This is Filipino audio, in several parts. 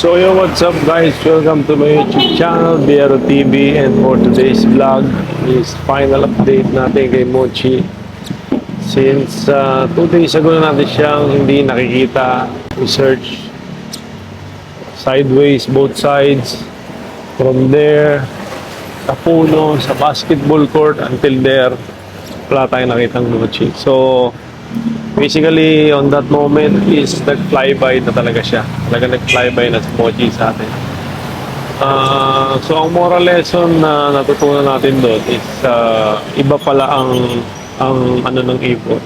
So yo, what's up guys? Welcome to my YouTube channel, Biero TV, and for today's vlog is final update natin kay Mochi. Since 2 days ago na natin siyang hindi nakikita, we search sideways, both sides, from there, sa puno, sa basketball court, until there, wala tayong nakitang Mochi. So, basically, on that moment is nag-flyby na talaga siya. Talaga nag-flyby na si Mochi sa atin. So, ang moral lesson na natutunan natin doon is iba pala ang ano ng ibon,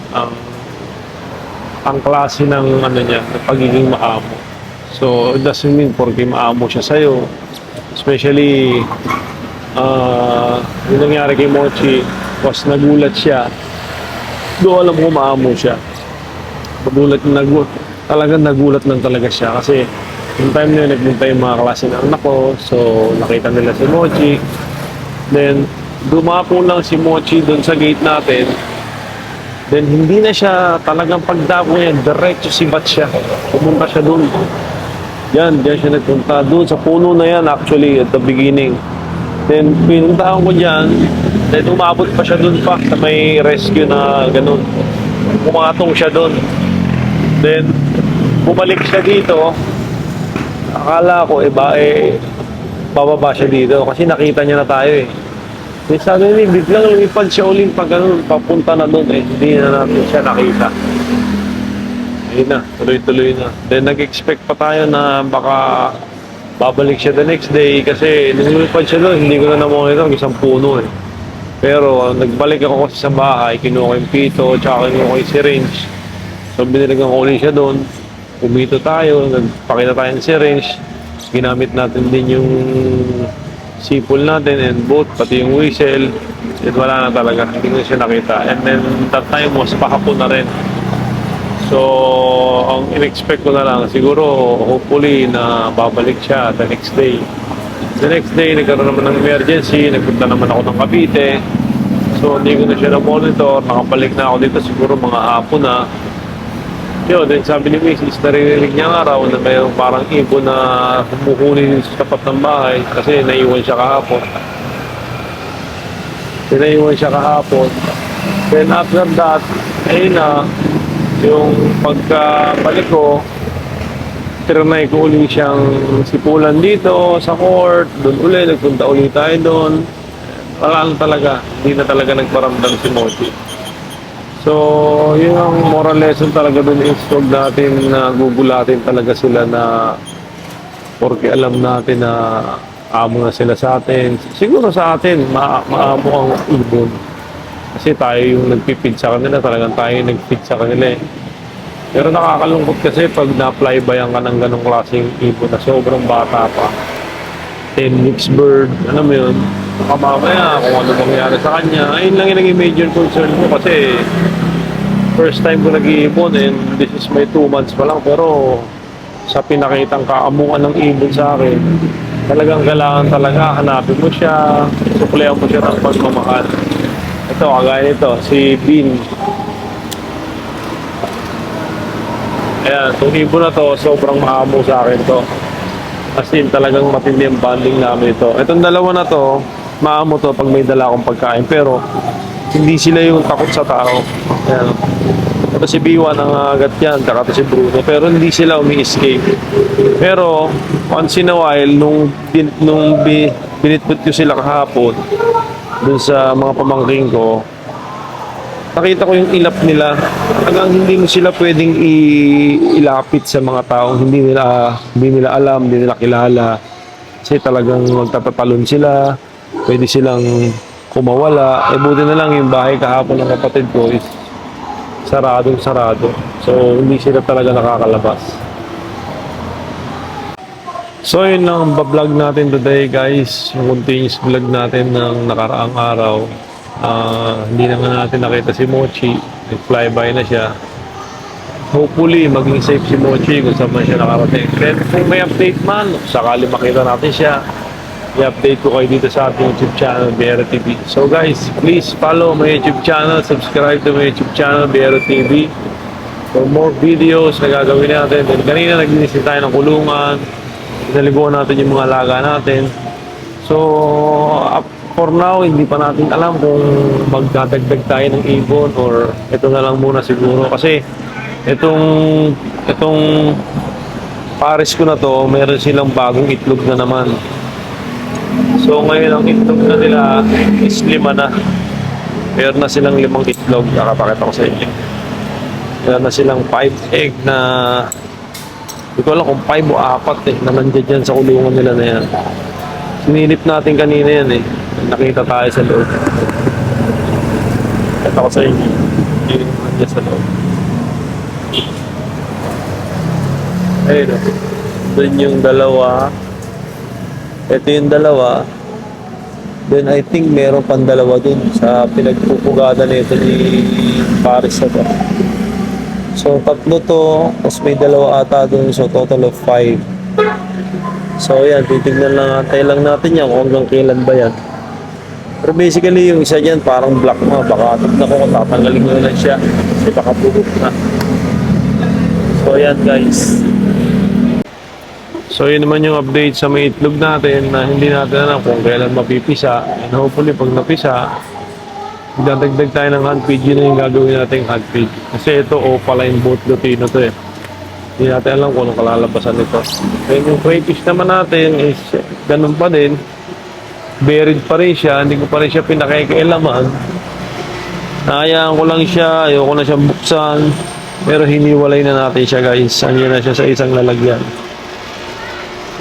ang klase ng ano niya, ng pagiging maamo. So, it doesn't mean porque maamo siya sa'yo. Especially, yung nangyari kay Mochi was nagulat siya. Doon alam ko maamo siya. Talagang nagulat lang talaga siya kasi yung time na yun, nagpunta yung mga klase ng anak ko, so nakita nila si Mochi. Then, dumapo lang si Mochi doon sa gate natin. Then, hindi na siya talagang pagdapo niya, diretso sibat siya. Pumunta siya doon. Diyan siya nagpunta. Doon sa puno na yan actually at the beginning. Then, pinuntahan ko dyan. Then, umabot pa siya doon pa sa may rescue na ganun. Pumatong siya doon. Then, bumalik siya dito. Akala ko, bababa siya dito. Kasi nakita niya na tayo eh. Then, sabi niya, biglang lumipad siya ulit pag ganun, papunta na doon eh. Hindi na natin siya nakita. Ayun na, tuloy-tuloy na. Then, nag-expect pa tayo na baka babalik siya the next day. Kasi, nung lumipad siya doon, hindi ko na namonitor, isang puno eh. Pero, nagbalik ako kasi sa bahay, kinuha ko yung pito, tsaka kinuha ko yung syringe. So, biniligan ko ulit siya doon. Umito tayo, nagpakita tayo ng syringe. Ginamit natin din yung sipol natin and both, pati yung whistle. At wala na talaga, hindi ko siya nakita. And then, that time was pahapon na rin. So, ang in-expect ko na lang, siguro, hopefully, na babalik siya the next day. The next day, nagkaroon naman ng emergency, nagpunta naman ako ng Cavite. So, hindi ko na siya na-monitor, nakabalik na ako dito siguro mga hapon na. Yun, then sabi ni Mrs. naririnig niya nga raw na mayroong parang ibon na humuhuli sa tapat ng bahay kasi naiwan siya kahapon. Then after that, ayun na, yung pagkabalik ko, trinay ko ulit siyang sipulan dito sa court, doon ulit, nagpunta ulit tayo doon. Wala lang talaga, hindi na talaga nagparamdam si Mochi. So, yun ang moral lesson talaga doon is huwag natin na gugulatin talaga sila na porque alam natin na amo na sila sa atin. Siguro sa atin, maamo ang ibon. Kasi tayo yung nagpipid sa kanila, talagang tayo yung nagpid sa kanila eh. Pero nakakalungkot kasi pag na-flybayan ka ng ganong klaseng ibon na sobrang bata pa. 10 weeks bird, ano mo yun? Mamaya kung ano mangyari sa kanya. Ayun lang yung naging major concern ko kasi first time ko nag-iibon and this is my 2 months pa lang. Pero sa pinakitang kaamungan ng ibon sa akin, talagang kailangan talaga hanapin mo siya, suplehan mo siya ng pagmamahal. Ito, kagaya nito, si Bean. Ayan, itong ibon na to, sobrang maamo sa akin to. As in, talagang matindi ang bonding namin ito. Itong dalawa na to, maamo to pag may dala akong pagkain. Pero, hindi sila yung takot sa tao. Ayan. Ito si Biwan ang agat yan, tsaka ito si Bruno. Pero hindi sila umi-escape. Pero, once in a while, nung binitbit ko sila kahapon, dun sa mga pamangking ko, nakita ko yung ilap nila. Talagang hindi mo sila pwedeng ilapit sa mga taong hindi nila alam, hindi nila kilala. Kasi talagang magtatatalon sila, pwede silang kumawala. Buti na lang yung bahay kahapon ng kapatid ko is sarado. So, hindi sila talaga nakakalabas. So, yun lang ang vlog natin today guys. Yung continuous vlog natin ng nakaraang araw. Hindi naman natin nakita si Mochi. Nag-flyby na siya. Hopefully, maging safe si Mochi kung saan man siya nakarating. Then, kung may update man, sakali makita natin siya, i-update ko kayo dito sa ating YouTube channel, Biero TV. So guys, please follow my YouTube channel, subscribe to my YouTube channel, Biero TV. For more videos na gagawin natin. Then, kanina naglinis tayo ng kulungan. Pinaliguan natin yung mga alaga natin. So, for now, hindi pa natin alam kung magdadagdag tayo ng ibon or ito na lang muna siguro. Kasi itong pares ko na to, meron silang bagong itlog na naman. So, ngayon ang itlog na nila is 5 na. Meron na silang 5 itlog. Nakapakita ko sa inyo. Meron na silang 5 egg na hindi ko alam kung 5 o 4 na nandiyan dyan sa kulungan nila na yan. Sinilip natin kanina yan eh. Nakita tayo sa loob. Kata ko sa inyo. Yung nandiyan sa loob. Ayun o. Doon yung dalawa. Ito yung dalawa. Then I think meron pang dalawa dun sa pinagpupugada nito ni Paris na to. So, 3 to, tapos may 2 ata dun, so total of 5. So, yan, titignan lang, antay lang natin yan kung hanggang kailan ba yan. Pero basically, yung isa dyan, parang black na, baka na ko kung tatanggalin ko na siya, kasi baka bugok na. So, yan guys. So, yun naman yung update sa may itlog natin na hindi natin alam kung kailan mapipisa. And hopefully, pag napisa, dadagdag tayo ng hand feed, yun na yung gagawin natin hand feed. Kasi ito, opaline boat lutino to eh. Hindi natin alam kung anong kalalabasan nito. Then yung crayfish naman natin is ganun pa din. Buried pa rin siya, hindi ko pa rin siya pinakikailaman. Nahayaan ko lang siya, ayoko na siyang buksan. Pero hiniwalay na natin siya guys. Andiyan na siya sa isang lalagyan.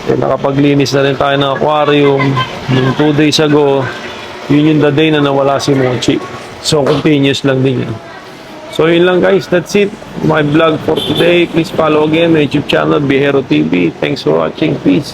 Then nakapaglinis na rin tayo ng aquarium. Yung 2 days ago, yun yung the day na nawala si Mochi. So, continuous lang din yan. So, yun lang guys. That's it. My vlog for today. Please follow again my YouTube channel, Bihero TV. Thanks for watching. Peace.